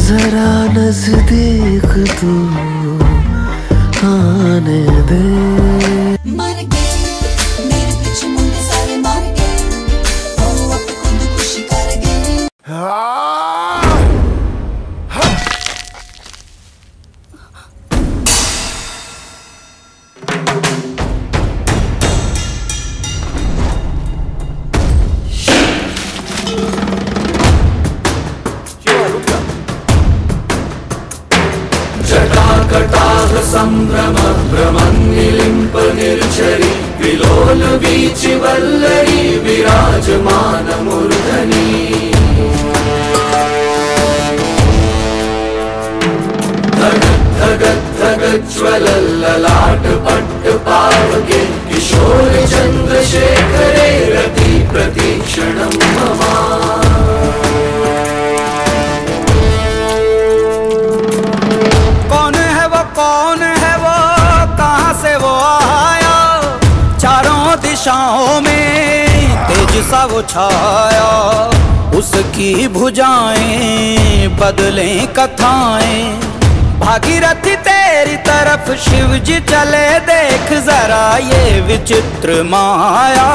जरा नजदीक तू आने दे। मर गए मेरे पीछे मुंडे सारे मर गए, ओ अब खुदकुशी कर गए। जटाकटाह संभ्रम भ्रमन्निलिम्प निर्झरी, विलोल वीचि वल्लरी विराजमान मूर्धनि। धगत् धगत् धगत् ज्वलल्ललाट पट्ट पावके, किशोर चन्द्रशेखरे रति प्रतीक्षणं मम। कौन है वो, कहाँ से वो आया, चारों दिशाओं में तेज सा वो छाया। उसकी भुजाएं बदलें कथाएं, भागीरथी तेरी तरफ शिव जी चले, देख जरा ये विचित्र माया।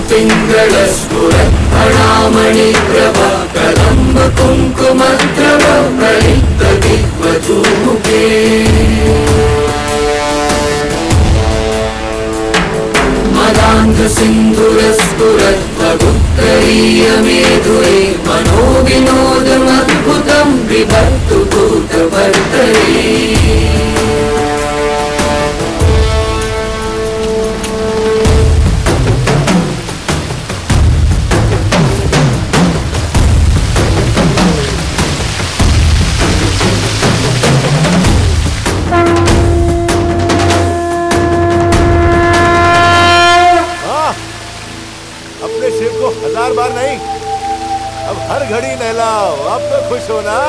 पिङ्गलस्फुरत्फणामणि प्रभा कदम्ब कुङ्कुमद्रव प्रलिप्त दिग्वधूमुखे मदान्ध सिन्धुरस्फुरद्भगुत्तरीय मेधुरे मनोविनोदमद्भुतं बिभर्तु भूतभर्तरे हजार बार नहीं, अब हर घड़ी नहलाओ। अब तो खुश हो ना?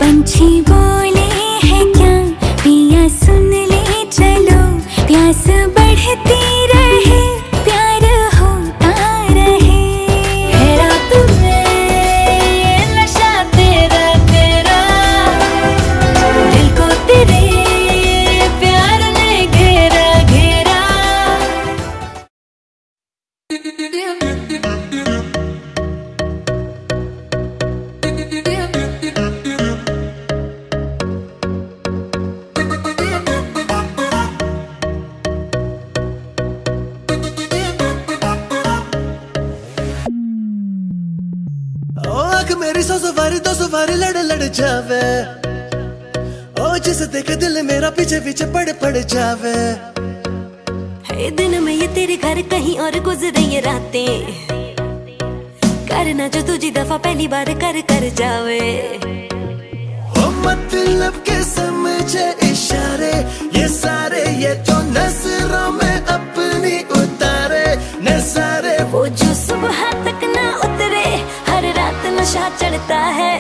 पंछी बोले है क्या पिया सुन ले चलो प्यास बढ़ती रहे प्यार होता रहे है रात में ये नशा तेरा तेरा दिल को तेरे प्यार ने घेरा घेरा मेरी सौ सवारी दो सवारी लड़ लड़ जावे ओ जिसे देखे दिल मेरा पीछे पीछे पड़ जावे है दिन में ये तेरे घर कहीं और गुजरे ये रातें करना जो तुझी दफा पहली बार कर जावे ओ मतलब के समझे इशारे ये सारे ये जो नजरों में अपनी उतारे नजारे वो जो सुबह तक ना उतरे हर रात नशा चढ़ता है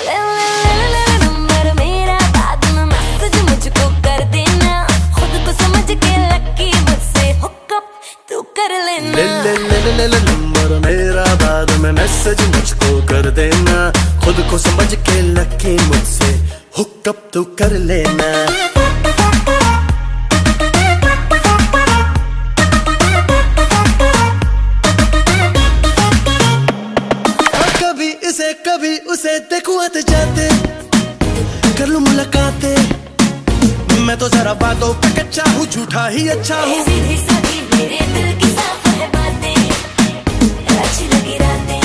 ले ले ले ले नंबर मेरा बाद में मैसेज मुझको कर देना खुद को समझ के लकी मुझसे हुकअप तू कर लेना ले ले ले ले ले नंबर मेरा बाद में मैसेज मुझको कर देना खुद को समझ के लकी मुझसे हुकअप तू कर लेना कभी उसे देखूं आते जाते कर लूं मुलाकातें मैं तो जरा बातों पे कच्चा हूँ झूठा ही अच्छा हूँ सीधी सादी मेरे दिल की साफ है बातें अच्छी लगी रातें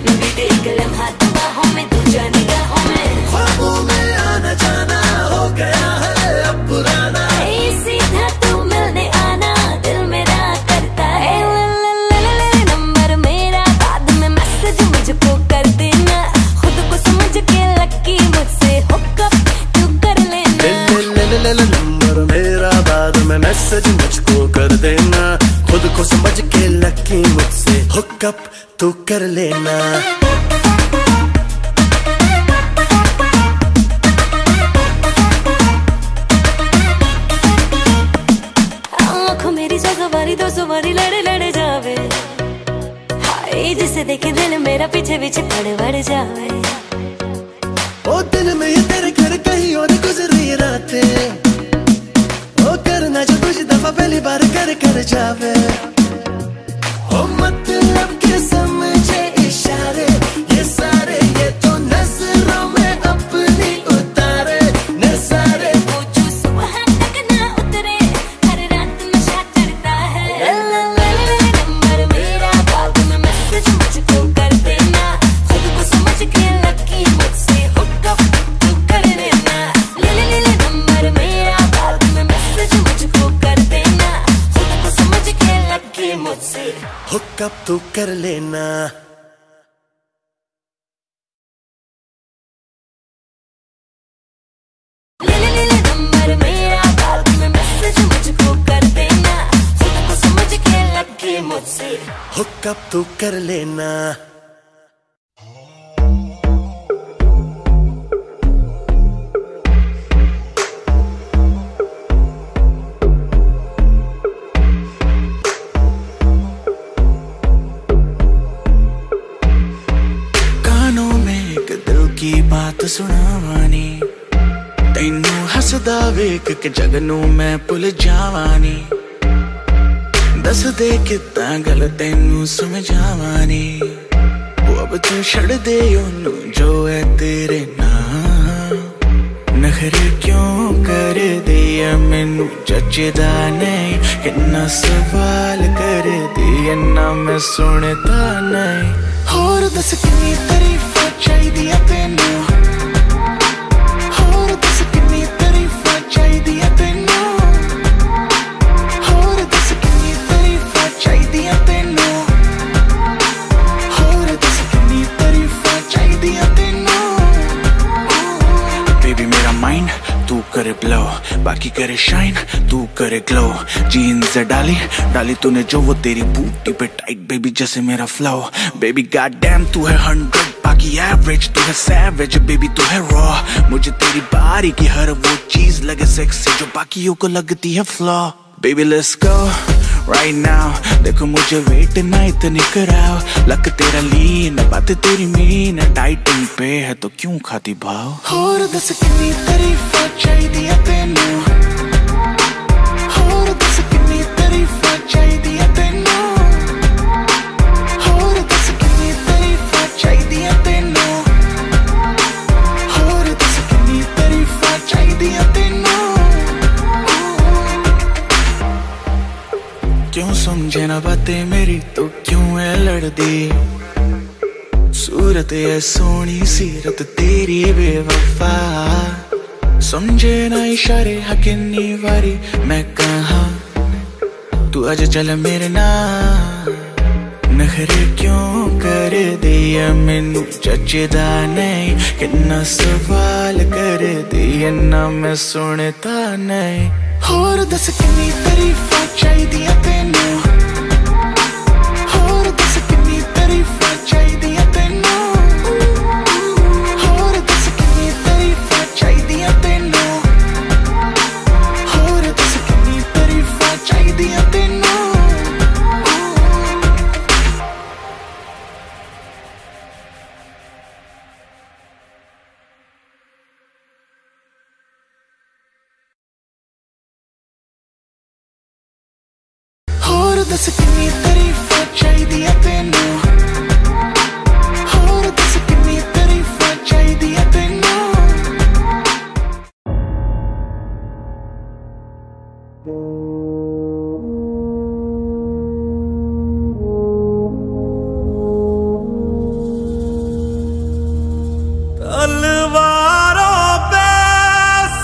बीते एक लम्हा बाहों में दूजा निगाहों में ख्वाबों में आना जाना हो गया है अब पुराना सीधा तू मिलने आना दिल मेरा करता है नंबर मेरा बाद में मैसेज मुझको कर देना खुद को समझ के लकी मुझसे हुकअप तू कर लेना ले नंबर मेरा बाद में मैसेज मुझको कर देना खुद को समझ के लकी मुझसे हुकअप तू कर लेना आँखों मेरी सौ सवारी दो सवारी लड़े लड़े जावे हाय जिसे देखे दिल मेरा पीछे पीछे पड़ जावे ओ दिन में ये तेरे घर कहीं और गुजरी रातें ओ करना जो कुछ दफा पहली बार कर जावे ओ मतलब के समझे इशारे ये सारे ये तो नजरों में अपनी उतारे नजारे वो जो सुबह तक ना उतरे हर रात नशा चढ़ता है नंबर मेरा बाद में मैसेज मुझको कर देना खुद को समझ के लकी मुझसे हुकअप तू कर लेना ले नंबर मेरा बाद में मैसेज मुझको कर देना खुद को समझ के लकी मुझसे हुकअप तू कर लेना हुकअप तू कर लेना। बात सुनावानी तैनू हसदा वेख के जग नू मैं भुल जावानी। दस दे कितना गल तैनू समझावानी। वो अब तू छड़ दे ओनू जो है तेरे नाम। नखरे क्यों कर दिया मैनू जचदा नहीं। कितना सवाल कर दिया ना मैं सुनता नहीं। होर दस कितनी तारीफां चाहिदियां तैनू। होर दस कितनी तारीफां चाहिदियां तैनू। होर दस कितनी तारीफां चाहिदियां तैनू। होर दस कितनी तारीफां चाहिदियां तैनू। बेबी मेरा माइंड तू करे ब्लो, बाकी करे शाइन तू करे ग्लो। जीन्स डाली डाली तूने जो वो तेरी बूटी पे टाइट बेबी जैसे मेरा फ्लो। बेबी गॉड डैम तू है 100 बाकी एवरेज तू है सैवेज। बेबी तू है रॉ मुझे तेरी बारी की हर वो चीज लगे सेक्सी जो बाकियों को लगती है flaw. Baby let's go right now। देखो मुझे वेट ना इतनी कराओ। लक तेरा लीन बात तेरी मीन डाइटिंग पे है तो क्यों खाती भाव। होर दस कितनी तारीफां चाहिदियां तैनू। होर दस कितनी तारीफां चाहिदियां तैनू। होर दस कितनी तारीफां चाहिदियां तैनू। होर दस कितनी तारीफां चाहिदियां तैनू। क्यों समझे ना बातें मेरी तो क्यों है लड़दी। सूरत है सोनी सीरत तेरी बेवफा। समझे ना इशारे हकिन्नी वारी मैं कहा तू आज चल मेरे नाल। नखरे क्यों कर दिया मैनू जचदा नहीं। कितना सवाल कर दिया ना मैं सुनता नहीं। होर दस कितनी तारीफां चाहिदियां तैनू। होर दस कितनी तारीफां चाहिदियां तैनू। होर दस कितनी तारीफां चाहिदियां तैनू। होर दस कितनी तारीफां चाहिदियां तैनू। दस कितनी तारीफां चाहिदियां तैनू। होर दस कितनी तारीफां चाहिदियां तैनू। तलवारों पे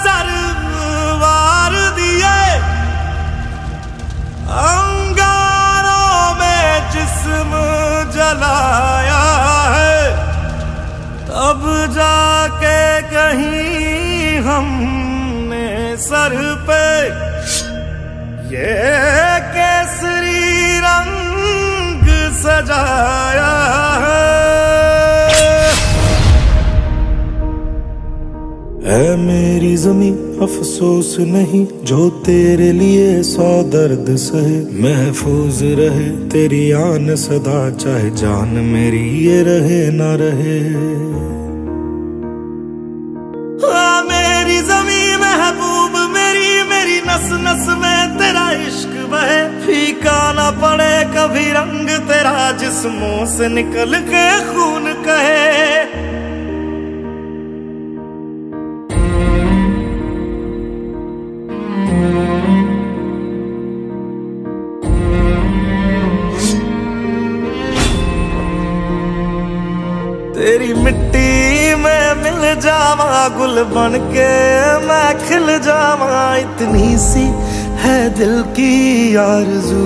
सरवार दिए जिस्म जलाया है। तब जाके कहीं हमने सर पे ये केसरी रंग सजाया है मेरी ज़मीं अफसोस नहीं जो तेरे लिए 100 दर्द सहे। महफूज रहे तेरी आन सदा चाहे जान मेरी ये रहे ना रहे। मेरी ज़मीं महबूब मेरी नस नस में तेरा इश्क बहे। फीका ना पड़े कभी रंग तेरा जिस्मों से निकल के खून कहे। तेरी मिट्टी में मिल जावा गुल बन के मैं खिल जावा। इतनी सी है दिल की आरज़ू।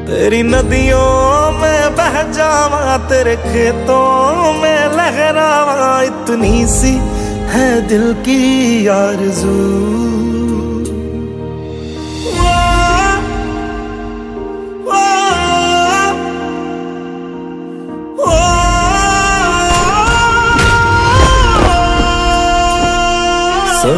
तेरी नदियों में बह जावा तेरे खेतों में लहरावा। इतनी सी है दिल की आरज़ू।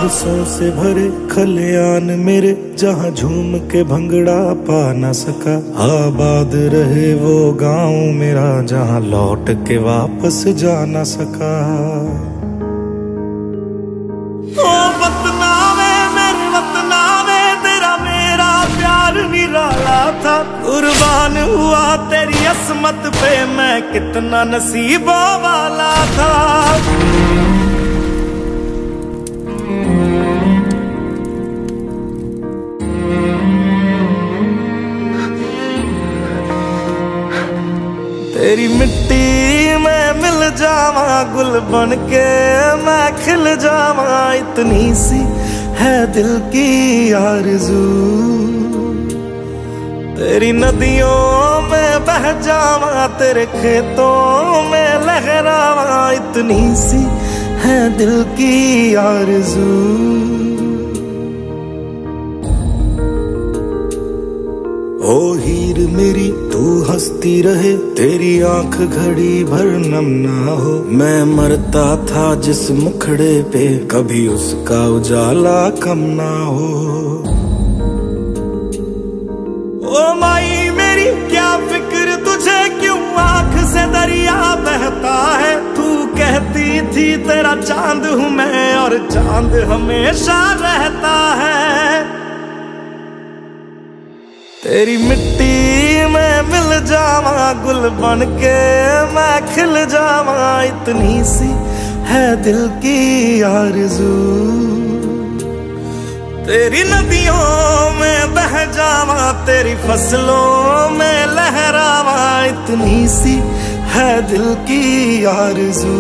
बरसों से भरे खलियान मेरे, जहाँ झूम के भंगड़ा पा न सका। आबाद रहे वो गांव मेरा, जहाँ लौट के वापस जा न सका। ओ वतना में मेरे वतना में तेरा मेरा प्यार निराला था। कुर्बान हुआ तेरी असमत पे मैं, कितना नसीबों वाला था। तेरी मिट्टी में मिल जावा, गुल बन के मैं खिल जावा। इतनी सी है दिल की आरज़ू, तेरी नदियों में बह जावा, तेरे खेतों में लहरावा। इतनी सी है दिल की आरज़ू। ओ हीर मेरी तू हंसती रहे, तेरी आंख घड़ी भर नम ना हो। मैं मरता था जिस मुखड़े पे, कभी उसका उजाला कम ना हो। ओ माई मेरी क्या फिक्र तुझे, क्यों आंख से दरिया बहता है। तू कहती थी तेरा चांद हूँ मैं, और चांद हमेशा रहता है। तेरी मिट्टी में मिल जावा, गुल बन के मैं खिल जावा। इतनी सी है दिल की आरज़ू, तेरी नदियों में बह जावा, तेरी फसलों में लहरावा। इतनी सी है दिल की आरज़ू।